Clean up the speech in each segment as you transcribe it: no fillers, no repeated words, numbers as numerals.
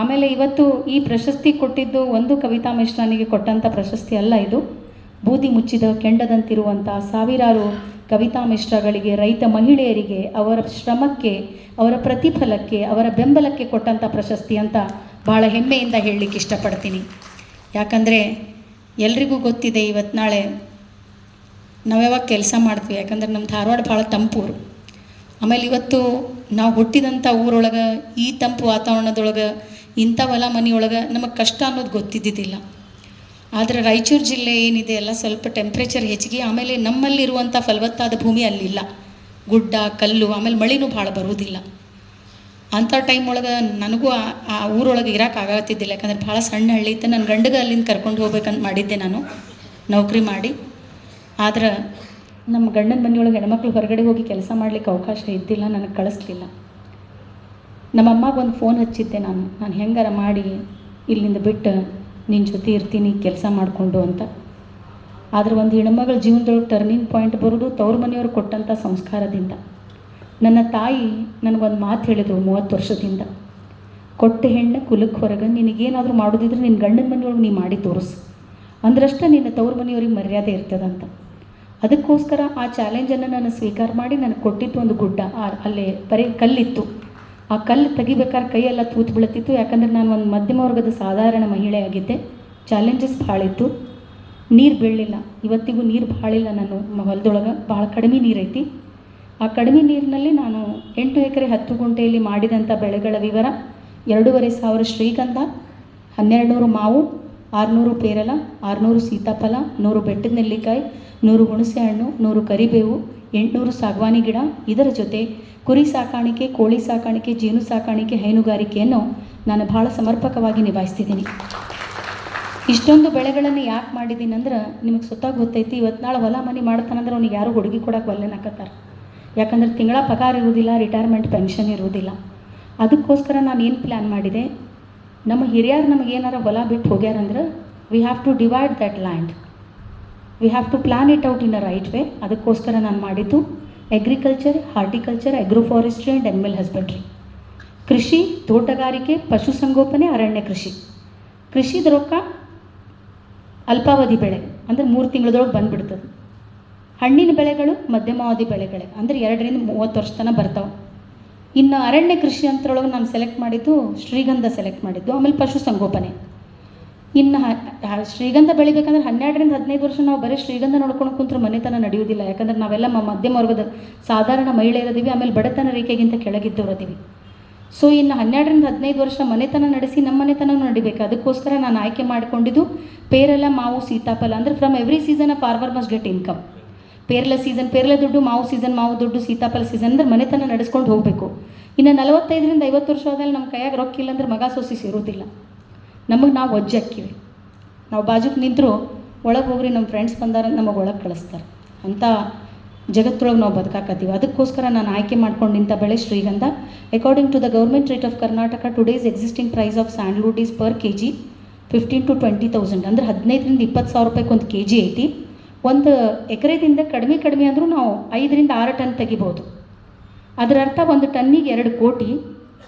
ಆಮೇಲೆ ಇವತ್ತು ಈ ಪ್ರಶಸ್ತಿ ಕೊಟ್ಟಿದ್ದು ಒಂದು ಕವಿತಾ ಮಿಶ್ರಾನಿಗೆ ಕೊಟ್ಟಂಥ ಪ್ರಶಸ್ತಿ ಅಲ್ಲ, ಇದು ಬೂದಿ ಮುಚ್ಚಿದ ಕೆಂಡದಂತಿರುವಂಥ ಸಾವಿರಾರು ಕವಿತಾ ಮಿಶ್ರಗಳಿಗೆ, ರೈತ ಮಹಿಳೆಯರಿಗೆ, ಅವರ ಶ್ರಮಕ್ಕೆ, ಅವರ ಪ್ರತಿಫಲಕ್ಕೆ, ಅವರ ಬೆಂಬಲಕ್ಕೆ ಕೊಟ್ಟಂಥ ಪ್ರಶಸ್ತಿ ಅಂತ ಭಾಳ ಹೆಮ್ಮೆಯಿಂದ ಹೇಳಲಿಕ್ಕೆ ಇಷ್ಟಪಡ್ತೀನಿ. ಯಾಕಂದರೆ ಎಲ್ರಿಗೂ ಗೊತ್ತಿದೆ, ಇವತ್ತು ನಾಳೆ ನಾವು ಯಾವಾಗ ಕೆಲಸ ಮಾಡ್ತೀವಿ, ಯಾಕಂದ್ರೆ ನಮ್ಮ ಧಾರವಾಡ ಭಾಳ ತಂಪೂರು. ಆಮೇಲೆ ಇವತ್ತು ನಾವು ಹುಟ್ಟಿದಂಥ ಊರೊಳಗೆ ಈ ತಂಪು ವಾತಾವರಣದೊಳಗೆ ಇಂಥ ಹೊಲ ಮನೆಯೊಳಗೆ ನಮಗೆ ಕಷ್ಟ ಅನ್ನೋದು ಗೊತ್ತಿದ್ದಿದ್ದಿಲ್ಲ. ಆದರೆ ರಾಯಚೂರು ಜಿಲ್ಲೆ ಏನಿದೆ ಎಲ್ಲ ಸ್ವಲ್ಪ ಟೆಂಪ್ರೇಚರ್ ಹೆಚ್ಚಿಗೆ, ಆಮೇಲೆ ನಮ್ಮಲ್ಲಿರುವಂಥ ಫಲವತ್ತಾದ ಭೂಮಿ ಅಲ್ಲಿಲ್ಲ, ಗುಡ್ಡ ಕಲ್ಲು, ಆಮೇಲೆ ಮಳೆನೂ ಭಾಳ ಬರುವುದಿಲ್ಲ. ಅಂಥ ಟೈಮ್ ಒಳಗೆ ನನಗೂ ಆ ಊರೊಳಗೆ ಇರೋಕ್ಕಾಗತ್ತಿದ್ದಿಲ್ಲ, ಯಾಕಂದ್ರೆ ಭಾಳ ಸಣ್ಣ ಹಳ್ಳಿ ಇತ್ತು. ನನ್ನ ಗಂಡಗೆ ಅಲ್ಲಿಂದ ಕರ್ಕೊಂಡು ಹೋಗ್ಬೇಕಂತ ಮಾಡಿದ್ದೆ ನಾನು ನೌಕರಿ ಮಾಡಿ. ಆದ್ರೆ ನಮ್ಮ ಗಂಡನ ಮನೆಯೊಳಗೆ ಹೆಣ್ಮಕ್ಳು ಹೊರಗಡೆ ಹೋಗಿ ಕೆಲಸ ಮಾಡಲಿಕ್ಕೆ ಅವಕಾಶ ಇದ್ದಿಲ್ಲ, ನನಗೆ ಕಳಿಸ್ಲಿಲ್ಲ. ನಮ್ಮಮ್ಮಗೆ ಒಂದು ಫೋನ್ ಹಚ್ಚಿದ್ದೆ ನಾನು ಹೆಂಗಾರ ಮಾಡಿ ಇಲ್ಲಿಂದ ಬಿಟ್ಟು ನಿನ್ನ ಜೊತೆ ಇರ್ತೀನಿ ಕೆಲಸ ಮಾಡಿಕೊಂಡು ಅಂತ. ಆದರೆ ಒಂದು ಹೆಣ್ಮಗಳ ಜೀವನದೊಳಗೆ ಟರ್ನಿಂಗ್ ಪಾಯಿಂಟ್ ಬರೋದು ತವ್ರ ಮನೆಯವ್ರು ಕೊಟ್ಟಂಥ ಸಂಸ್ಕಾರದಿಂದ. ನನ್ನ ತಾಯಿ ನನಗೊಂದು ಮಾತು ಹೇಳಿದರು 30 ವರ್ಷದಿಂದ, ಕೊಟ್ಟ ಹೆಣ್ಣು ಕುಲಕ್ಕೆ ಹೊರಗೆ, ನಿನಗೇನಾದರೂ ಮಾಡೋದಿದ್ರೆ ನಿನ್ನ ಗಂಡನ ಮನೆಯೊಳಗೆ ನೀ ಮಾಡಿ ತೋರಿಸು, ಅಂದ್ರಷ್ಟೇ ನಿನ್ನ ತವ್ರ ಮನೆಯವ್ರಿಗೆ ಮರ್ಯಾದೆ ಇರ್ತದಂತ. ಅದಕ್ಕೋಸ್ಕರ ಆ ಚಾಲೆಂಜನ್ನು ನಾನು ಸ್ವೀಕಾರ ಮಾಡಿ ನನಗೆ ಕೊಟ್ಟಿದ್ದು ಒಂದು ಗುಡ್ಡ, ಅಲ್ಲೇ ಬರೀ ಕಲ್ಲಿತ್ತು. ಆ ಕಲ್ಲು ತೆಗಿಬೇಕಾದ್ರೆ ಕೈಯೆಲ್ಲ ತೂತು ಬೀಳುತ್ತಿತ್ತು, ಯಾಕಂದರೆ ನಾನು ಒಂದು ಮಧ್ಯಮ ವರ್ಗದ ಸಾಧಾರಣ ಮಹಿಳೆಯಾಗಿದ್ದೆ. ಚಾಲೆಂಜಸ್ ಭಾಳಿತ್ತು. ನೀರು ಬೀಳಲಿಲ್ಲ, ಇವತ್ತಿಗೂ ನೀರು ಭಾಳಿಲ್ಲ. ನಾನು ಹೊಲದೊಳಗೆ ಭಾಳ ಕಡಿಮೆ ನೀರೈತಿ. ಆ ಕಡಿಮೆ ನೀರಿನಲ್ಲಿ ನಾನು 8 ಎಕರೆ 10 ಗುಂಟೆಯಲ್ಲಿ ಮಾಡಿದಂಥ ಬೆಳೆಗಳ ವಿವರ: 2,500 ಶ್ರೀಗಂಧ, 1200 ಮಾವು, 600 ಪೇರಲ, 600 ಸೀತಾಫಲ, 100 ಬೆಟ್ಟದ ನೆಲ್ಲಿಕಾಯಿ, 100 ಹುಣಸೆ ಹಣ್ಣು, 100 ಕರಿಬೇವು, 800 ಸಾಗವಾನಿ ಗಿಡ. ಇದರ ಜೊತೆ ಕುರಿ ಸಾಕಾಣಿಕೆ, ಕೋಳಿ ಸಾಕಾಣಿಕೆ, ಜೇನು ಸಾಕಾಣಿಕೆ, ಹೈನುಗಾರಿಕೆಯನ್ನು ನಾನು ಭಾಳ ಸಮರ್ಪಕವಾಗಿ ನಿಭಾಯಿಸ್ತಿದ್ದೀನಿ. ಇಷ್ಟೊಂದು ಬೆಳೆಗಳನ್ನು ಯಾಕೆ ಮಾಡಿದ್ದೀನಿ ಅಂದ್ರೆ ನಿಮಗೆ ಸುತ್ತಾಗಿ ಗೊತ್ತೈತಿ. ಇವತ್ತು ನಾಳೆ ಹೊಲ ಮನೆ ಮಾಡ್ತಾನಂದ್ರೆ ಅವ್ನಿಗೆ ಯಾರು ಹುಡುಗಿ ಕೊಡೋಕೆ ಒಲ್ಲೆನಾಕತ್ತಾರೆ, ಯಾಕಂದ್ರೆ ತಿಂಗಳ ಪಗಾರ ಇರುವುದಿಲ್ಲ, ರಿಟೈರ್ಮೆಂಟ್ ಪೆನ್ಷನ್ ಇರುವುದಿಲ್ಲ. ಅದಕ್ಕೋಸ್ಕರ ನಾನು ಏನು ಪ್ಲ್ಯಾನ್ ಮಾಡಿದೆ, ನಮ್ಮ ಹಿರಿಯರು ನಮಗೇನಾರ ಹೊಲ ಬಿಟ್ಟು ಹೋಗ್ಯಾರಂದ್ರೆ we have to divide that land, we have to plan it out in a right way. ಅದಕ್ಕೋಸ್ಕರ ನಾನು ಮಾಡಿದ್ದು agriculture, horticulture, agro forestry and animal husbandry. ಕೃಷಿ, ತೋಟಗಾರಿಕೆ, ಪಶುಸಂಗೋಪನೆ, ಅರಣ್ಯ ಕೃಷಿ. ಕೃಷಿದ ರೊಕ್ಕ ಅಲ್ಪಾವಧಿ ಬೆಳೆ ಅಂದರೆ 3 ತಿಂಗಳದೊಳಗೆ ಬಂದುಬಿಡ್ತದೆ. ಹಣ್ಣಿನ ಬೆಳೆಗಳು ಮಧ್ಯಮಾವಧಿ ಬೆಳೆಗಳೇ ಅಂದರೆ 2 ರಿಂದ 30 ವರ್ಷ ತನಕ ಬರ್ತಾವೆ. ಇನ್ನು ಅರಣ್ಯ ಕೃಷಿ ಅಂತರೊಳಗೆ ನಾನು ಸೆಲೆಕ್ಟ್ ಮಾಡಿದ್ದು ಶ್ರೀಗಂಧ ಸೆಲೆಕ್ಟ್ ಮಾಡಿದ್ದು, ಆಮೇಲೆ ಪಶುಸಂಗೋಪನೆ. ಇನ್ನು ಶ್ರೀಗಂಧ ಬೆಳಿಬೇಕಂದ್ರೆ 12 ರಿಂದ 15 ವರ್ಷ ನಾವು ಬರೀ ಶ್ರೀಗಂಧ ನೋಡ್ಕೊಂಡು ಕುಂತ್ರೆ ಮನೆತನ ನಡೆಯುವುದಿಲ್ಲ. ಯಾಕಂದ್ರೆ ನಾವೆಲ್ಲ ಮಧ್ಯಮ ವರ್ಗದ ಸಾಧಾರಣ ಮಹಿಳೆಯರದೀವಿ, ಆಮೇಲೆ ಬಡತನ ರೇಖೆಗಿಂತ ಕೆಳಗಿದ್ದವರದೀವಿ. ಸೊ ಇನ್ನು 12 ರಿಂದ 15 ವರ್ಷ ಮನೆತನ ನಡೆಸಿ ನಮ್ಮ ಮನೆತನ ನಡಿಬೇಕು. ಅದಕ್ಕೋಸ್ಕರ ನಾನು ಆಯ್ಕೆ ಮಾಡಿಕೊಂಡಿದ್ದು ಪೇರಲ, ಮಾವು, ಸೀತಾಫಲ. ಅಂದರೆ from every season a farmer must get income. ಪೇರಲ ಸೀಸನ್ ಪೇರಲ ದುಡ್ಡು, ಮಾವು ಸೀಸನ್ ಮಾವು ದುಡ್ಡು, ಸೀತಾಫಲ ಸೀಸನ್ ಅಂದ್ರೆ ಮನೆತನ ನಡೆಸ್ಕೊಂಡು ಹೋಗಬೇಕು. ಇನ್ನು 45 ರಿಂದ 50 ವರ್ಷ ಆದ್ಮೇಲೆ ನಮ್ಮ ಕೈಯಾಗ ರೊಕ್ಕ ಇಲ್ಲ ಅಂದ್ರೆ ಮಗ ಸೊಸಿ ಸೇರೋದಿಲ್ಲ. ನಮಗೆ ನಾವು ಒಜ್ಜೆ ಹಾಕಿವಿ, ನಾವು ಬಾಜುಕ್ ನಿಂತರೂ ಒಳಗೆ ಹೋಗ್ರಿ ನಮ್ಮ ಫ್ರೆಂಡ್ಸ್ ಬಂದಾರ ನಮಗೆ ಒಳಗೆ ಕಳಿಸ್ತಾರೆ. ಅಂಥ ಜಗತ್ತೊಳಗೆ ನಾವು ಬದುಕಾಕತ್ತೀವಿ. ಅದಕ್ಕೋಸ್ಕರ ನಾನು ಆಯ್ಕೆ ಮಾಡ್ಕೊಂಡು ನಿಂತ ಬೆಳೆ ಶ್ರೀಗಂಧ. According to the government rate of Karnataka, today's existing price of sandalwood is per kg 15,000 to 20,000. ಅಂದರೆ 15,000 ರಿಂದ 20,000 ರೂಪಾಯಿಗೆ ಒಂದು kg ಐತಿ. ಒಂದು ಎಕರೆದಿಂದ ಕಡಿಮೆ ಅಂದರೂ ನಾವು 5 ರಿಂದ 6 ಟನ್ ತೆಗಿಬೋದು. ಅದರ ಅರ್ಥ ಒಂದು ಟನ್ನಿಗೆ 2 ಕೋಟಿ,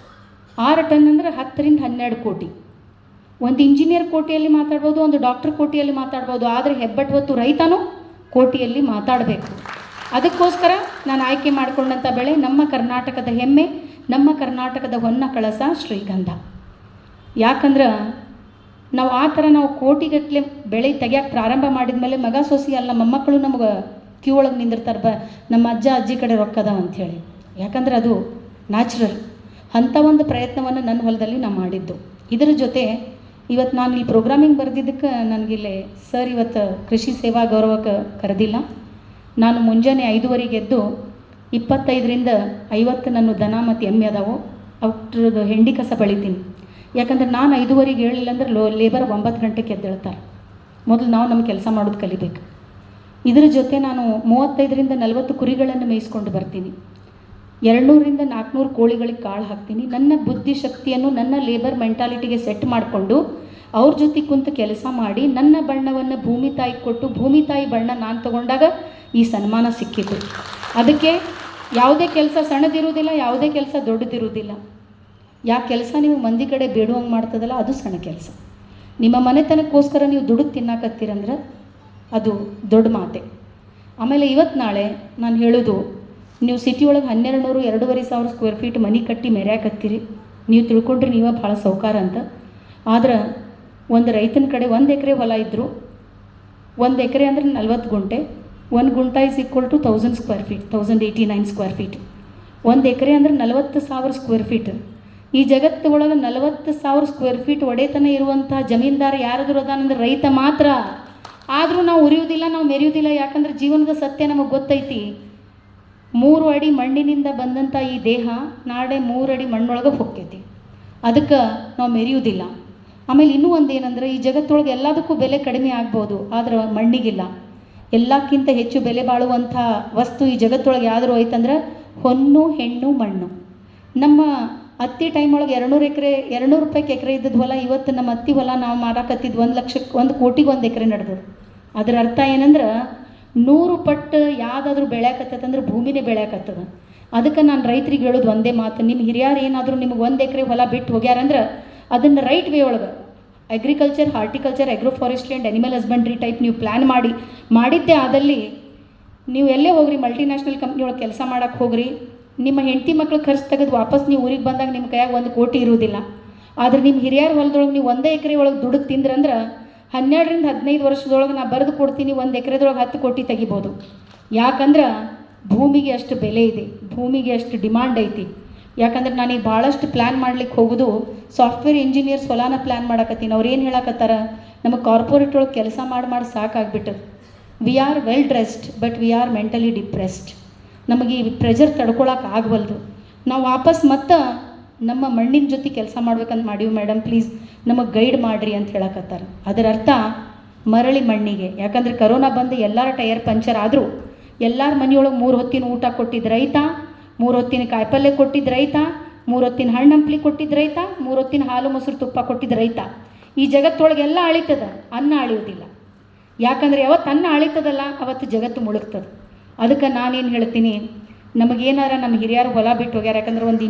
6 ಟನ್ ಅಂದರೆ 10 ರಿಂದ 12 ಕೋಟಿ. ಒಂದು ಇಂಜಿನಿಯರ್ ಕೋಟಿಯಲ್ಲಿ ಮಾತಾಡ್ಬೋದು, ಒಂದು ಡಾಕ್ಟರ್ ಕೋಟಿಯಲ್ಲಿ ಮಾತಾಡ್ಬೋದು, ಆದರೆ ಹೆಬ್ಬೆಟ್ಟು ರೈತನೂ ಕೋಟಿಯಲ್ಲಿ ಮಾತಾಡಬೇಕು. ಅದಕ್ಕೋಸ್ಕರ ನಾನು ಆಯ್ಕೆ ಮಾಡಿಕೊಂಡಂಥ ಬೆಳೆ ನಮ್ಮ ಕರ್ನಾಟಕದ ಹೆಮ್ಮೆ, ನಮ್ಮ ಕರ್ನಾಟಕದ ಹೊನ್ನ ಕಳಸ ಶ್ರೀಗಂಧ. ಯಾಕಂದ್ರೆ ನಾವು ಆ ಥರ ನಾವು ಕೋಟಿಗಟ್ಟಲೆ ಬೆಳೆ ತೆಗಿಯೋಕೆ ಪ್ರಾರಂಭ ಮಾಡಿದ ಮೇಲೆ ಮಗ ಸೊಸಿ ಅಲ್ಲ ಮೊಮ್ಮಕ್ಕಳು ನಮಗೆ ಕ್ಯೂ ಒಳಗೆ ನಿಂದಿರ್ತಾರೆ, ನಮ್ಮ ಅಜ್ಜ ಅಜ್ಜಿ ಕಡೆ ರೊಕ್ಕದಾವ ಅಂಥೇಳಿ. ಯಾಕಂದ್ರೆ ಅದು ನ್ಯಾಚುರಲ್. ಅಂಥ ಒಂದು ಪ್ರಯತ್ನವನ್ನು ನನ್ನ ಹೊಲದಲ್ಲಿ ನಾನು ಮಾಡಿದ್ದು. ಇದರ ಜೊತೆ ಇವತ್ತು ನಾನು ಇಲ್ಲಿ ಪ್ರೋಗ್ರಾಮಿಂಗ್ ಬರೆದಿದ್ದಕ್ಕೆ ನನಗಿಲ್ಲಿ ಸರ್ ಇವತ್ತು ಕೃಷಿ ಸೇವಾ ಗೌರವಕ್ಕೆ ಕರೆದಿಲ್ಲ. ನಾನು ಮುಂಜಾನೆ 5:15 ಎದ್ದು 25 ರಿಂದ 50 ನನ್ನ ದನ ಮತ್ತು ಎಮ್ಮೆ ಅದಾವು, ಅವ್ರದ್ದು ಹೆಂಡಿ ಕಸ ಬಳಿತೀನಿ. ಯಾಕಂದ್ರೆ ನಾನು 5:15 ಹೇಳಿಲ್ಲ ಅಂದ್ರೆ ಲೇಬರ್ 9 ಗಂಟೆಗೆ ಎದ್ದೇಳ್ತಾರೆ. ಮೊದಲು ನಾವು ನಮ್ಮ ಕೆಲಸ ಮಾಡೋದು ಕಲಿಬೇಕು. ಇದರ ಜೊತೆ ನಾನು 35 ರಿಂದ 40 ಕುರಿಗಳನ್ನು ಮೇಯಿಸ್ಕೊಂಡು ಬರ್ತೀನಿ. 200 ರಿಂದ 400 ಕೋಳಿಗಳಿಗೆ ಕಾಳು ಹಾಕ್ತೀನಿ. ನನ್ನ ಬುದ್ಧಿಶಕ್ತಿಯನ್ನು ನನ್ನ ಲೇಬರ್ ಮೆಂಟಾಲಿಟಿಗೆ ಸೆಟ್ ಮಾಡಿಕೊಂಡು ಅವ್ರ ಜೊತೆ ಕುಂತು ಕೆಲಸ ಮಾಡಿ ನನ್ನ ಬಣ್ಣವನ್ನು ಭೂಮಿ ತಾಯಿಗೆ ಕೊಟ್ಟು ಭೂಮಿ ತಾಯಿ ಬಣ್ಣ ನಾನು ತಗೊಂಡಾಗ ಈ ಸನ್ಮಾನ ಸಿಕ್ಕಿತು. ಅದಕ್ಕೆ ಯಾವುದೇ ಕೆಲಸ ಸಣ್ಣದಿರುವುದಿಲ್ಲ, ಯಾವುದೇ ಕೆಲಸ ದೊಡ್ಡದಿರುವುದಿಲ್ಲ. ಯಾ ಕೆಲಸ ನೀವು ಮಂದಿ ಕಡೆ ಬೇಡುವಂಗೆ ಮಾಡ್ತದಲ್ಲ ಅದು ಸಣ್ಣ ಕೆಲಸ. ನಿಮ್ಮ ಮನೆತನಕ್ಕೋಸ್ಕರ ನೀವು ದುಡಿದು ತಿನ್ನಕತ್ತೀರಂದ್ರೆ ಅದು ದೊಡ್ಡ ಮಾತೆ. ಆಮೇಲೆ ಇವತ್ತು ನಾಳೆ ನಾನು ಹೇಳೋದು, ನೀವು ಸಿಟಿ ಒಳಗೆ 1200 2,500 ಸ್ಕ್ವೇರ್ ಫೀಟ್ ಮನೆ ಕಟ್ಟಿ ಮೆರ್ಯಾಕತ್ತೀರಿ. ನೀವು ತಿಳ್ಕೊಂಡ್ರಿ ನೀವೇ ಭಾಳ ಸೌಕಾರ ಅಂತ. ಆದ್ರೆ ಒಂದು ರೈತನ ಕಡೆ 1 ಎಕರೆ ಹೊಲ ಇದ್ದರು, 1 ಎಕರೆ ಅಂದರೆ 40 ಗುಂಟೆ, 1 ಗುಂಟ is equal to 1000 square feet, 1089 square feet. 1 acre ಅಂದರೆ 40,000 ಸ್ಕ್ವೇರ್ ಫೀಟ್. ಈ ಜಗತ್ತು ಒಳಗೆ 40,000 ಸ್ಕ್ವೇರ್ ಫೀಟ್ ಒಡೆತನ ಇರುವಂಥ ಜಮೀನ್ದಾರ ಯಾರಾದರೂ ಅದಾನಂದ್ರೆ ರೈತ ಮಾತ್ರ. ಆದರೂ ನಾವು ಉರಿಯೋದಿಲ್ಲ, ನಾವು ಮೆರೆಯೋದಿಲ್ಲ. ಯಾಕಂದ್ರೆ ಜೀವನದ ಸತ್ಯ ನಮಗೆ ಗೊತ್ತೈತಿ. 3 ಅಡಿ ಮಣ್ಣಿನಿಂದ ಬಂದಂಥ ಈ ದೇಹ ನಾಳೆ 3 ಅಡಿ ಮಣ್ಣೊಳಗೆ ಹೋಗ್ತೈತಿ. ಅದಕ್ಕೆ ನಾವು ಮೆರೆಯೋದಿಲ್ಲ. ಆಮೇಲೆ ಇನ್ನೂ ಒಂದು ಏನಂದ್ರೆ, ಈ ಜಗತ್ತೊಳಗೆ ಎಲ್ಲದಕ್ಕೂ ಬೆಲೆ ಕಡಿಮೆ ಆಗ್ಬೋದು, ಆದ್ರೆ ಮಣ್ಣಿಗಿಲ್ಲ. ಎಲ್ಲಕ್ಕಿಂತ ಹೆಚ್ಚು ಬೆಲೆ ಬಾಳುವಂಥ ವಸ್ತು ಈ ಜಗತ್ತೊಳಗೆ ಯಾವ್ದಾರು ಐತಂದ್ರೆ ಹೊನ್ನು, ಹೆಣ್ಣು, ಮಣ್ಣು. ನಮ್ಮ ಹತ್ತಿ ಟೈಮ್ ಒಳಗೆ 200 ರೂಪಾಯಿಗೆ ಎಕರೆ ಇದ್ದದ್ದು ಹೊಲ ಇವತ್ತು ನಮ್ಮ ಹತ್ತಿ ಹೊಲ ನಾವು ಮಾರಾಕತ್ತಿದ್ದು 1 ಕೋಟಿಗೆ 1 ಎಕರೆ ನಡೆದದು. ಅದರ ಅರ್ಥ ಏನಂದ್ರೆ 100 ಪಟ್ಟು ಯಾವುದಾದ್ರೂ ಬೆಳ್ಯಾಕತ್ತಂದ್ರೆ ಭೂಮಿನೇ ಬೆಳ್ಯಾಕತ್ತದ. ಅದಕ್ಕೆ ನಾನು ರೈತರಿಗೆ ಹೇಳೋದು ಒಂದೇ ಮಾತು, ನಿಮ್ಮ ಹಿರಿಯರು ಏನಾದರೂ ನಿಮಗೆ 1 ಎಕರೆ ಹೊಲ ಬಿಟ್ಟು ಹೋಗ್ಯಾರಂದ್ರೆ ಅದನ್ನು ರೈಟ್ ವೇ ಒಳಗೆ agriculture, horticulture, agro forestry and animal husbandry type ನೀವು ಪ್ಲ್ಯಾನ್ ಮಾಡಿದ್ದೇ ಆದಲ್ಲಿ ನೀವು ಎಲ್ಲೇ ಹೋಗ್ರಿ, ಮಲ್ಟಿನ್ಯಾಷನಲ್ ಕಂಪ್ನಿ ಒಳಗೆ ಕೆಲಸ ಮಾಡೋಕ್ಕೆ ಹೋಗ್ರಿ, ನಿಮ್ಮ ಹೆಂಡತಿ ಮಕ್ಳು ಖರ್ಚು ತೆಗೆದು ವಾಪಸ್ ನೀವು ಊರಿಗೆ ಬಂದಾಗ ನಿಮ್ಮ ಕೈಯಾಗ 1 ಕೋಟಿ ಇರೋದಿಲ್ಲ. ಆದರೆ ನಿಮ್ಮ ಹಿರಿಯರ ಹೊಲದೊಳಗೆ ನೀವು 1 ಎಕರೆ ಒಳಗೆ ದುಡಿದು ತಿಂದ್ರಂದ್ರೆ 12ರಿಂದ 15 ವರ್ಷದೊಳಗೆ ನಾನು ಬರೆದು ಕೊಡ್ತೀನಿ, 1 ಎಕರೆದೊಳಗೆ 10 ಕೋಟಿ ತೆಗಿಬೋದು. ಯಾಕಂದ್ರೆ ಭೂಮಿಗೆ ಅಷ್ಟು ಬೆಲೆ ಇದೆ, ಭೂಮಿಗೆ ಅಷ್ಟು ಡಿಮಾಂಡ್ ಐತಿ. ಯಾಕಂದ್ರೆ ನಾನೀಗ ಭಾಳಷ್ಟು ಪ್ಲ್ಯಾನ್ ಮಾಡ್ಲಿಕ್ಕೆ ಹೋಗೋದು ಸಾಫ್ಟ್ವೇರ್ ಇಂಜಿನಿಯರ್ಸ್ ಹೊಲಾನ ಪ್ಲ್ಯಾನ್ ಮಾಡಕತ್ತೀನಿ. ಅವ್ರು ಏನು ಹೇಳಕತ್ತಾರ, ನಮಗೆ ಕಾರ್ಪೊರೇಟ್ ಒಳಗೆ ಕೆಲಸ ಮಾಡಿ ಸಾಕಾಗ್ಬಿಟ್ಟದು. We are well dressed but we are mentally depressed. ನಮಗೆ ಈ ಪ್ರೆಷರ್ ತಡ್ಕೊಳಕ್ಕೆ ಆಗವಲ್ದು. ನಾವು ವಾಪಸ್ ಮತ್ತೆ ನಮ್ಮ ಮಣ್ಣಿನ ಜೊತೆ ಕೆಲಸ ಮಾಡ್ಬೇಕಂತ ಮಾಡೀವಿ ಮೇಡಮ್, ಪ್ಲೀಸ್ ನಮಗೆ ಗೈಡ್ ಮಾಡಿರಿ ಅಂತ ಹೇಳಕತ್ತಾರ. ಅದರ ಅರ್ಥ ಮರಳಿ ಮಣ್ಣಿಗೆ. ಯಾಕಂದರೆ ಕರೋನಾ ಬಂದು ಎಲ್ಲರ ಟೈರ್ ಪಂಚರ್ ಆದರೂ ಎಲ್ಲರ ಮನೆಯೊಳಗೆ 3 ಹೊತ್ತಿನ ಊಟ ಕೊಟ್ಟಿದ್ದು ರೈತ, 3 ಹೊತ್ತಿನ ಕಾಯಿಪಲ್ಯ ಕೊಟ್ಟಿದ್ದು ರೈತ, 3 ಹೊತ್ತಿನ ಹಣ್ಣು ಹಂಪ್ಲಿ ಕೊಟ್ಟಿದ್ದು ರೈತ, 3 ಹೊತ್ತಿನ ಹಾಲು ಮೊಸರು ತುಪ್ಪ ಕೊಟ್ಟಿದ್ದು ರೈತ. ಈ ಜಗತ್ತೊಳಗೆಲ್ಲ ಅಳಿತದ, ಅನ್ನ ಅಳಿಯೋದಿಲ್ಲ. ಯಾಕಂದರೆ ಯಾವತ್ತು ಅನ್ನ ಅಳಿತದಲ್ಲ ಅವತ್ತು ಜಗತ್ತು ಮುಳುಗ್ತದೆ. ಅದಕ್ಕೆ ನಾನೇನು ಹೇಳ್ತೀನಿ, ನಮಗೇನಾರ ನಮ್ಮ ಹಿರಿಯರು ಹೊಲ ಬಿಟ್ಟು ಹೋಗ್ಯಾರ. ಯಾಕಂದ್ರೆ ಒಂದು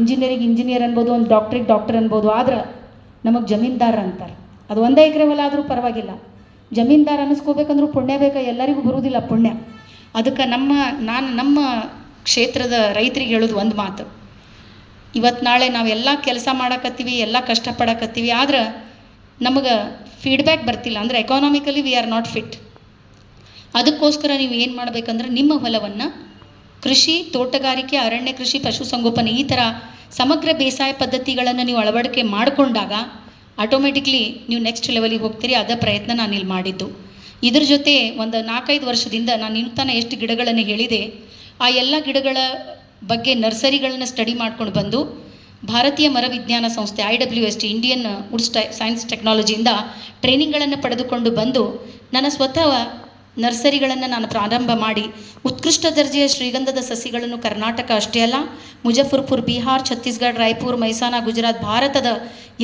ಇಂಜಿನಿಯರ್ ಅನ್ಬೋದು, ಒಂದು ಡಾಕ್ಟರ್ ಅನ್ಬೋದು. ಆದ್ರೆ ನಮಗೆ ಜಮೀನ್ದಾರ ಅಂತಾರೆ. ಅದು 1 ಎಕರೆ ಹೊಲ ಆದರೂ ಪರವಾಗಿಲ್ಲ, ಜಮೀನ್ದಾರ ಅನ್ನಿಸ್ಕೋಬೇಕಂದ್ರೂ ಪುಣ್ಯ ಬೇಕಾ, ಎಲ್ಲರಿಗೂ ಬರುವುದಿಲ್ಲ ಪುಣ್ಯ. ಅದಕ್ಕೆ ನಮ್ಮ ಕ್ಷೇತ್ರದ ರೈತರಿಗೆ ಹೇಳೋದು ಒಂದು ಮಾತು, ಇವತ್ತು ನಾಳೆ ನಾವೆಲ್ಲ ಕೆಲಸ ಮಾಡಕತ್ತೀವಿ, ಎಲ್ಲ ಕಷ್ಟಪಡಕತ್ತೀವಿ, ಆದ್ರೆ ನಮಗೆ ಫೀಡ್ಬ್ಯಾಕ್ ಬರ್ತಿಲ್ಲ ಅಂದರೆ ಎಕಾನಾಮಿಕಲಿ ವಿ ಆರ್ ನಾಟ್ ಫಿಟ್. ಅದಕ್ಕೋಸ್ಕರ ನೀವು ಏನು ಮಾಡಬೇಕಂದ್ರೆ ನಿಮ್ಮ ಹೊಲವನ್ನು ಕೃಷಿ, ತೋಟಗಾರಿಕೆ, ಅರಣ್ಯ ಕೃಷಿ, ಪಶುಸಂಗೋಪನೆ ಈ ಥರ ಸಮಗ್ರ ಬೇಸಾಯ ಪದ್ಧತಿಗಳನ್ನು ನೀವು ಅಳವಡಿಕೆ ಮಾಡಿಕೊಂಡಾಗ ಆಟೋಮೆಟಿಕ್ಲಿ ನೀವು ನೆಕ್ಸ್ಟ್ ಲೆವೆಲಿಗೆ ಹೋಗ್ತೀರಿ. ಅದ ಪ್ರಯತ್ನ ನಾನು ಇಲ್ಲಿ ಮಾಡಿದ್ದು. ಇದ್ರ ಜೊತೆ ಒಂದು 4-5 ವರ್ಷದಿಂದ ನಾನು ಇನ್ನೂ ಎಷ್ಟು ಗಿಡಗಳನ್ನು ಹೇಳಿದೆ, ಆ ಎಲ್ಲ ಗಿಡಗಳ ಬಗ್ಗೆ ನರ್ಸರಿಗಳನ್ನ ಸ್ಟಡಿ ಮಾಡ್ಕೊಂಡು ಬಂದು ಭಾರತೀಯ ಮರ ವಿಜ್ಞಾನ ಸಂಸ್ಥೆ IWST ಇಂಡಿಯನ್ ವುಡ್ ಸೈನ್ಸ್ ಟೆಕ್ನಾಲಜಿಯಿಂದ ಟ್ರೈನಿಂಗ್ಗಳನ್ನು ಪಡೆದುಕೊಂಡು ಬಂದು ನನ್ನ ಸ್ವತಃ ನರ್ಸರಿಗಳನ್ನು ನಾನು ಪ್ರಾರಂಭ ಮಾಡಿ ಉತ್ಕೃಷ್ಟ ದರ್ಜೆಯ ಶ್ರೀಗಂಧದ ಸಸಿಗಳನ್ನು ಕರ್ನಾಟಕ ಅಷ್ಟೇ ಅಲ್ಲ, ಮುಜಫರ್ಪುರ್, ಬಿಹಾರ್, ಛತ್ತೀಸ್ಗಢ, ರಾಯ್ಪುರ್, ಮೈಸಾನ, ಗುಜರಾತ್, ಭಾರತದ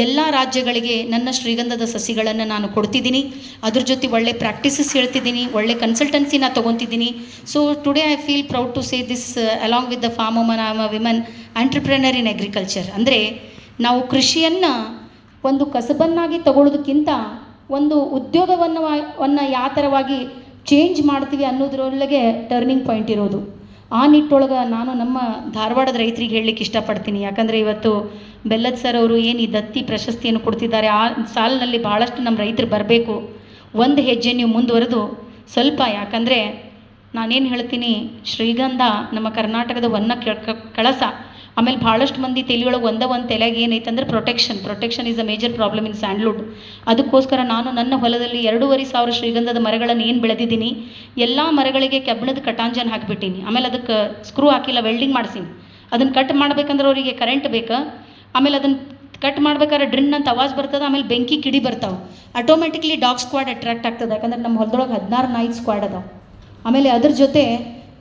ಎಲ್ಲ ರಾಜ್ಯಗಳಿಗೆ ನನ್ನ ಶ್ರೀಗಂಧದ ಸಸಿಗಳನ್ನು ನಾನು ಕೊಡ್ತಿದ್ದೀನಿ. ಅದ್ರ ಜೊತೆ ಒಳ್ಳೆ ಪ್ರಾಕ್ಟೀಸಸ್ ಹೇಳ್ತಿದ್ದೀನಿ, ಒಳ್ಳೆ ಕನ್ಸಲ್ಟೆನ್ಸಿನ ತೊಗೊತಿದ್ದೀನಿ. So today I feel proud to say this along with the farm woman, I am a woman entrepreneur in agriculture. ಅಂದರೆ ನಾವು ಕೃಷಿಯನ್ನು ಒಂದು ಕಸಬನ್ನಾಗಿ ತಗೊಳ್ಳೋದಕ್ಕಿಂತ ಒಂದು ಉದ್ಯೋಗವನ್ನು ಯಾವ ಥರವಾಗಿ ಚೇಂಜ್ ಮಾಡ್ತೀವಿ ಅನ್ನೋದ್ರೊಳಗೆ ಟರ್ನಿಂಗ್ ಪಾಯಿಂಟ್ ಇರೋದು. ಆ ನಿಟ್ಟೊಳಗೆ ನಾನು ನಮ್ಮ ಧಾರವಾಡದ ರೈತರಿಗೆ ಹೇಳಲಿಕ್ಕೆ ಇಷ್ಟಪಡ್ತೀನಿ. ಯಾಕಂದರೆ ಇವತ್ತು ಬೆಲ್ಲದ್ ಸರ್ ಅವರು ಏನು ಈ ದತ್ತಿ ಪ್ರಶಸ್ತಿಯನ್ನು ಕೊಡ್ತಿದ್ದಾರೆ, ಆ ಸಾಲಿನಲ್ಲಿ ಭಾಳಷ್ಟು ನಮ್ಮ ರೈತರು ಬರಬೇಕು. ಒಂದು ಹೆಜ್ಜೆ ನೀವು ಮುಂದುವರೆದು ಸ್ವಲ್ಪ, ಯಾಕಂದರೆ ನಾನೇನು ಹೇಳ್ತೀನಿ, ಶ್ರೀಗಂಧ ನಮ್ಮ ಕರ್ನಾಟಕದ ಕಳಸ. ಆಮೇಲೆ ಭಾಳಷ್ಟು ಮಂದಿ ತಲೆಯೊಳಗೆ ಒಂದು ತಲೆಗೆ ಏನೈತೆ ಅಂದರೆ protection is a major problem in sandalwood. ಅದಕ್ಕೋಸ್ಕರ ನಾನು ನನ್ನ ಹೊಲದಲ್ಲಿ 2,500 ಶ್ರೀಗಂಧದ ಮರಗಳನ್ನು ಏನು ಬೆಳೆದಿದ್ದೀನಿ, ಎಲ್ಲ ಮರಗಳಿಗೆ ಕೆಬ್ಬಣದ ಕಟಾಂಜನ್ ಹಾಕಿಬಿಟ್ಟೀನಿ. ಆಮೇಲೆ ಅದಕ್ಕೆ ಸ್ಕ್ರೂ ಹಾಕಿಲ್ಲ, ವೆಲ್ಡಿಂಗ್ ಮಾಡಿಸೀನಿ. ಅದನ್ನು ಕಟ್ ಮಾಡ್ಬೇಕಂದ್ರೆ ಅವರಿಗೆ ಕರೆಂಟ್ ಬೇಕು. ಆಮೇಲೆ ಅದನ್ನು ಕಟ್ ಮಾಡ್ಬೇಕಾದ್ರೆ ಡ್ರಿನ್ ಅಂತ ಆವಾಜ್ ಬರ್ತದೆ, ಆಮೇಲೆ ಬೆಂಕಿ ಕಿಡಿ ಬರ್ತಾವೆ. ಆಟೋಮೆಟಿಕ್ಲಿ ಡಾಗ್ ಸ್ಕ್ವಾಡ್ ಅಟ್ರಾಕ್ಟ್ ಆಗ್ತದೆ. ಯಾಕಂದ್ರೆ ನಮ್ಮ ಹೊಲದೊಳಗೆ 16 ನಾಯಿ ಸ್ಕ್ವಾಡ್ ಅದಾವೆ. ಆಮೇಲೆ ಅದ್ರ ಜೊತೆ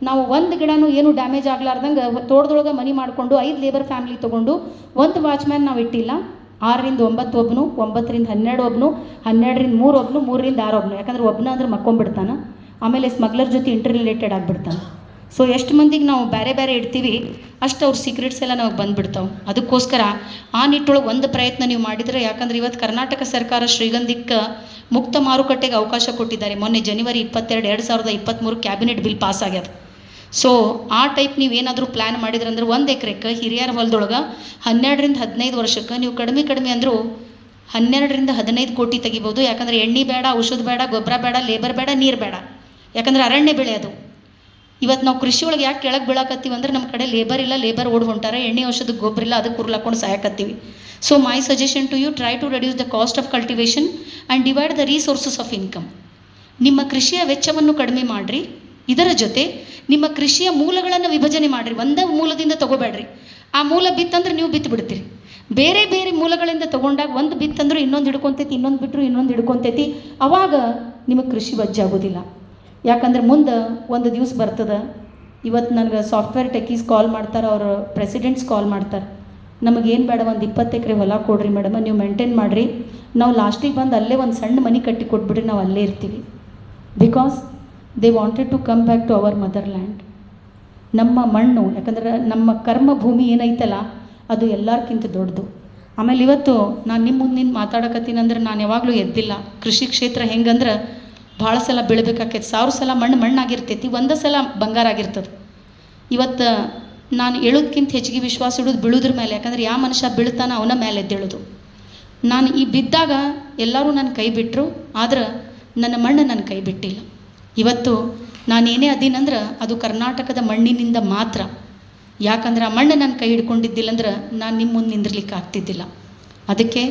ನಾವು ಒಂದು ಗಿಡನೂ ಏನು ಡ್ಯಾಮೇಜ್ ಆಗ್ಲಾರ್ದಂಗೆ ತೋಟದೊಳಗೆ ಮನೆ ಮಾಡಿಕೊಂಡು 5 ಲೇಬರ್ ಫ್ಯಾಮಿಲಿ ತೊಗೊಂಡು ಒಂದು ವಾಚ್ಮ್ಯಾನ್ ನಾವು ಇಟ್ಟಿಲ್ಲ. 6ರಿಂದ 9 ಒಬ್ಬನು, 9ರಿಂದ 12 ಒಬ್ಬನು, 12ರಿಂದ 3 ಒಬ್ಬನು, 3ರಿಂದ 6 ಒಬ್ಬನು. ಯಾಕಂದ್ರೆ ಒಬ್ಬನ ಅಂದ್ರೆ ಮಕ್ಕೊಂಬಿಡ್ತಾನೆ, ಆಮೇಲೆ ಸ್ಮಗ್ಲರ್ ಜೊತೆ ಇಂಟರ್ ರಿಲೇಟೆಡ್ ಆಗಿಬಿಡ್ತಾನೆ. ಸೊ ಎಷ್ಟು ಮಂದಿಗೆ ನಾವು ಬೇರೆ ಬೇರೆ ಇಡ್ತೀವಿ ಅಷ್ಟು ಅವ್ರ ಸೀಕ್ರೆಟ್ಸ್ ಎಲ್ಲ ನಮಗೆ ಬಂದುಬಿಡ್ತಾವೆ. ಅದಕ್ಕೋಸ್ಕರ ಆ ನಿಟ್ಟೊಳಗೆ ಒಂದು ಪ್ರಯತ್ನ ನೀವು ಮಾಡಿದರೆ, ಯಾಕಂದ್ರೆ ಇವತ್ತು ಕರ್ನಾಟಕ ಸರ್ಕಾರ ಶ್ರೀಗಂಧಕ್ಕೆ ಮುಕ್ತ ಮಾರುಕಟ್ಟೆಗೆ ಅವಕಾಶ ಕೊಟ್ಟಿದ್ದಾರೆ. ಮೊನ್ನೆ ಜನವರಿ 22, 2023 ಕ್ಯಾಬಿನೆಟ್ ಬಿಲ್ ಪಾಸ್ ಆಗ್ಯದ. ಸೊ ಆ ಟೈಪ್ ನೀವೇನಾದರೂ ಪ್ಲ್ಯಾನ್ ಮಾಡಿದ್ರಂದ್ರೆ 1 ಎಕರೆಗೆ ಹಿರಿಯರ ಹೊಲದೊಳಗೆ 12 ರಿಂದ 15 ವರ್ಷಕ್ಕೆ ನೀವು ಕಡಿಮೆ ಅಂದರೂ 12 ರಿಂದ 15 ಕೋಟಿ ತೆಗಿಬೋದು. ಯಾಕಂದರೆ ಎಣ್ಣೆ ಬೇಡ, ಔಷಧ ಬೇಡ, ಗೊಬ್ಬರ ಬೇಡ, ಲೇಬರ್ ಬೇಡ, ನೀರು ಬೇಡ. ಯಾಕಂದ್ರೆ ಅರಣ್ಯ ಬೆಳೆ ಅದು. ಇವತ್ತು ನಾವು ಕೃಷಿ ಒಳಗೆ ಯಾಕೆ ಕೆಳಗೆ ಬೀಳಾಕತ್ತೀವಿ ಅಂದ್ರೆ ನಮ್ಮ ಕಡೆ ಲೇಬರ್ ಇಲ್ಲ, ಲೇಬರ್ ಓಡ್ ಹೊಂಟಾರೆ, ಎಣ್ಣೆ ಔಷಧ ಗೊಬ್ಬರ ಇಲ್ಲ, ಅದಕ್ಕೆ ಉರ್ಲಾಕೊಂಡು ಸಾಯಕತ್ತೀವಿ. So my suggestion to you, try to reduce the cost of cultivation and divide the resources of income. ನಿಮ್ಮ ಕೃಷಿಯ ವೆಚ್ಚವನ್ನು ಕಡಿಮೆ ಮಾಡಿರಿ. ಇದರ ಜೊತೆ ನಿಮ್ಮ ಕೃಷಿಯ ಮೂಲಗಳನ್ನು ವಿಭಜನೆ ಮಾಡಿರಿ. ಒಂದೇ ಮೂಲದಿಂದ ತಗೋಬೇಡ್ರಿ. ಆ ಮೂಲ ಬಿತ್ತಂದ್ರೆ ನೀವು ಬಿತ್ತು ಬಿಡ್ತೀರಿ. ಬೇರೆ ಬೇರೆ ಮೂಲಗಳಿಂದ ತೊಗೊಂಡಾಗ ಒಂದು ಬಿತ್ತಂದ್ರೆ ಇನ್ನೊಂದು ಹಿಡ್ಕೊತೈತಿ, ಇನ್ನೊಂದು ಬಿಟ್ಟರು ಇನ್ನೊಂದು ಹಿಡ್ಕೊತೈತಿ. ಅವಾಗ ನಿಮಗೆ ಕೃಷಿ ವಜ್ಜಾಗೋದಿಲ್ಲ. ಯಾಕಂದ್ರೆ ಮುಂದೆ ಒಂದು ದಿವಸ ಬರ್ತದೆ. ಇವತ್ತು ನನಗೆ ಸಾಫ್ಟ್ವೇರ್ ಟೆಕೀಸ್ ಕಾಲ್ ಮಾಡ್ತಾರೆ, ಅವರು ಪ್ರೆಸಿಡೆಂಟ್ಸ್ ಕಾಲ್ ಮಾಡ್ತಾರೆ. ನಮಗೇನು ಬೇಡ, ಒಂದು 20 ಎಕರೆ ಹೊಲ ಕೊಡ್ರಿ ಮೇಡಮ್, ನೀವು ಮೇಂಟೈನ್ ಮಾಡಿರಿ, ನಾವು ಲಾಸ್ಟಿಗೆ ಬಂದು ಅಲ್ಲೇ ಒಂದು ಸಣ್ಣ ಮನೆ ಕಟ್ಟಿ ಕೊಟ್ಬಿಡ್ರಿ, ನಾವು ಅಲ್ಲೇ ಇರ್ತೀವಿ. Because they wanted to come back to our motherland. ನಮ್ಮ ಮಣ್ಣು, ಯಾಕಂದ್ರೆ ನಮ್ಮ ಕರ್ಮ ಭೂಮಿ ಏನೈತಲ್ಲ ಅದು ಎಲ್ಲರಿಗಿಂತ ದೊಡ್ಡದು. ಆಮೇಲೆ ಇವತ್ತು ನಾನು ನಿಮ್ಮ ಮುಂದೆ ಮಾತಾಡಕತ್ತೀನಿ ಅಂದ್ರೆ ನಾನು ಯಾವಾಗಲೂ ಎದ್ದಿಲ್ಲ. ಕೃಷಿ ಕ್ಷೇತ್ರ ಹೆಂಗಂದ್ರೆ ಭಾಳ ಸಲ ಬೀಳ್ಬೇಕಾಕೈತಿ. 1000 ಸಲ ಮಣ್ಣಾಗಿರ್ತೈತಿ, 1 ಸಲ ಬಂಗಾರ ಆಗಿರ್ತದೆ. ಇವತ್ತು ನಾನು ಹೇಳೋದಕ್ಕಿಂತ ಹೆಚ್ಚಿಗೆ ವಿಶ್ವಾಸ ಇಡೋದು ಬೀಳೋದ್ರ ಮೇಲೆ. ಯಾಕಂದ್ರೆ ಯಾವ ಮನುಷ್ಯ ಬೀಳ್ತಾನೆ ಅವನ ಮೇಲೆ ಎದ್ದೇಳೋದು. ನಾನು ಈ ಬಿದ್ದಾಗ ಎಲ್ಲರೂ ನನ್ನ ಕೈ ಬಿಟ್ಟರು, ಆದ್ರೆ ನನ್ನ ಮಣ್ಣು ನನ್ನ ಕೈ ಬಿಟ್ಟಿಲ್ಲ. ಇವತ್ತು ನಾನೇನೇ ಅದೀನಂದ್ರೆ ಅದು ಕರ್ನಾಟಕದ ಮಣ್ಣಿನಿಂದ ಮಾತ್ರ. ಯಾಕಂದ್ರೆ ಆ ಮಣ್ಣು ನನ್ನ ಕೈ ಹಿಡ್ಕೊಂಡಿದ್ದಿಲ್ಲ ಅಂದ್ರೆ ನಾನು ನಿಮ್ಮ ಮುಂದೆ ನಿಂದಿರ್ಲಿಕ್ಕೆ ಆಗ್ತಿದ್ದಿಲ್ಲ. ಅದಕ್ಕೆ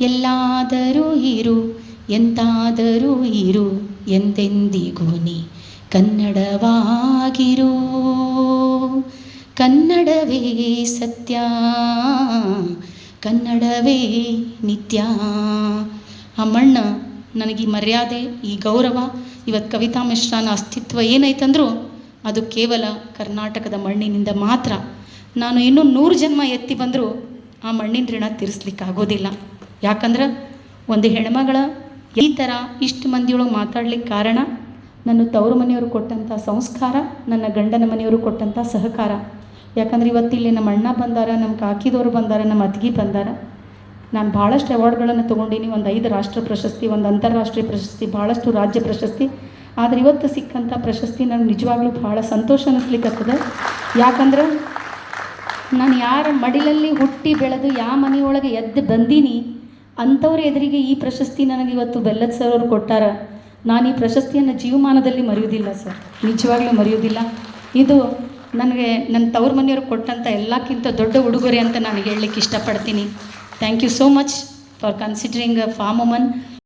ಎಲ್ಲಾದರೂ ಇರು, ಎಂತಾದರೂ ಇರು, ಎಂದೆಂದಿಗೂ ನೀ ಕನ್ನಡವಾಗಿರು, ಕನ್ನಡವೇ ಸತ್ಯ, ಕನ್ನಡವೇ ನಿತ್ಯ. ಆ ಮಣ್ಣು ನನಗೆ ಈ ಮರ್ಯಾದೆ, ಈ ಗೌರವ, ಇವತ್ತು ಕವಿತಾ ಮಿಶ್ರಾನ ಅಸ್ತಿತ್ವ ಏನೈತಂದ್ರೂ ಅದು ಕೇವಲ ಕರ್ನಾಟಕದ ಮಣ್ಣಿನಿಂದ ಮಾತ್ರ. ನಾನು ಇನ್ನೂ 100 ಜನ್ಮ ಎತ್ತಿ ಬಂದರೂ ಆ ಮಣ್ಣಿನ ಋಣ ತೀರಿಸ್ಲಿಕ್ಕಾಗೋದಿಲ್ಲ. ಯಾಕಂದ್ರೆ ಒಂದು ಹೆಣ್ಮಗಳ ಈ ಥರ ಇಷ್ಟು ಮಂದಿಯೊಳಗೆ ಮಾತಾಡ್ಲಿಕ್ಕೆ ಕಾರಣ ನನ್ನ ತವರು ಮನೆಯವರು ಕೊಟ್ಟಂಥ ಸಂಸ್ಕಾರ, ನನ್ನ ಗಂಡನ ಮನೆಯವರು ಕೊಟ್ಟಂಥ ಸಹಕಾರ. ಯಾಕಂದ್ರೆ ಇವತ್ತಿಲ್ಲಿ ನಮ್ಮ ಅಣ್ಣ ಬಂದಾರ, ನಮ್ಮ ಕಾಕಿದವರು ಬಂದಾರ, ನಮ್ಮ ಅತ್ತಿಗೆ ಬಂದಾರ. ನಾನು ಭಾಳಷ್ಟು ಅವಾರ್ಡ್ಗಳನ್ನು ತೊಗೊಂಡಿನಿ. ಒಂದು 5 ರಾಷ್ಟ್ರ ಪ್ರಶಸ್ತಿ, ಒಂದು ಅಂತಾರಾಷ್ಟ್ರೀಯ ಪ್ರಶಸ್ತಿ, ಭಾಳಷ್ಟು ರಾಜ್ಯ ಪ್ರಶಸ್ತಿ. ಆದರೆ ಇವತ್ತು ಸಿಕ್ಕಂಥ ಪ್ರಶಸ್ತಿ ನನಗೆ ನಿಜವಾಗ್ಲೂ ಭಾಳ ಸಂತೋಷ ಅನ್ನಿಸ್ಲಿಕ್ಕತ್ತದೆ. ಯಾಕಂದ್ರೆ ನಾನು ಯಾರ ಮಡಿಲಲ್ಲಿ ಹುಟ್ಟಿ ಬೆಳೆದು ಯಾವ ಮನೆಯೊಳಗೆ ಎದ್ದು ಬಂದೀನಿ ಅಂಥವ್ರ ಎದುರಿಗೆ ಈ ಪ್ರಶಸ್ತಿ ನನಗೆ ಇವತ್ತು ಬೆಲ್ಲದ ಸರ್ ಅವರು ಕೊಟ್ಟಾರ. ನಾನು ಈ ಪ್ರಶಸ್ತಿಯನ್ನು ಜೀವಮಾನದಲ್ಲಿ ಮರೆಯೋದಿಲ್ಲ ಸರ್, ನಿಜವಾಗ್ಲೂ ಮರೆಯೋದಿಲ್ಲ. ಇದು ನನಗೆ ನನ್ನ ತವ್ರ ಮನೆಯವ್ರಿಗೆ ಕೊಟ್ಟಂಥ ಎಲ್ಲಕ್ಕಿಂತ ದೊಡ್ಡ ಉಡುಗೊರೆ ಅಂತ ನಾನು ಹೇಳಲಿಕ್ಕೆ ಇಷ್ಟಪಡ್ತೀನಿ. Thank you so much for considering a farm woman.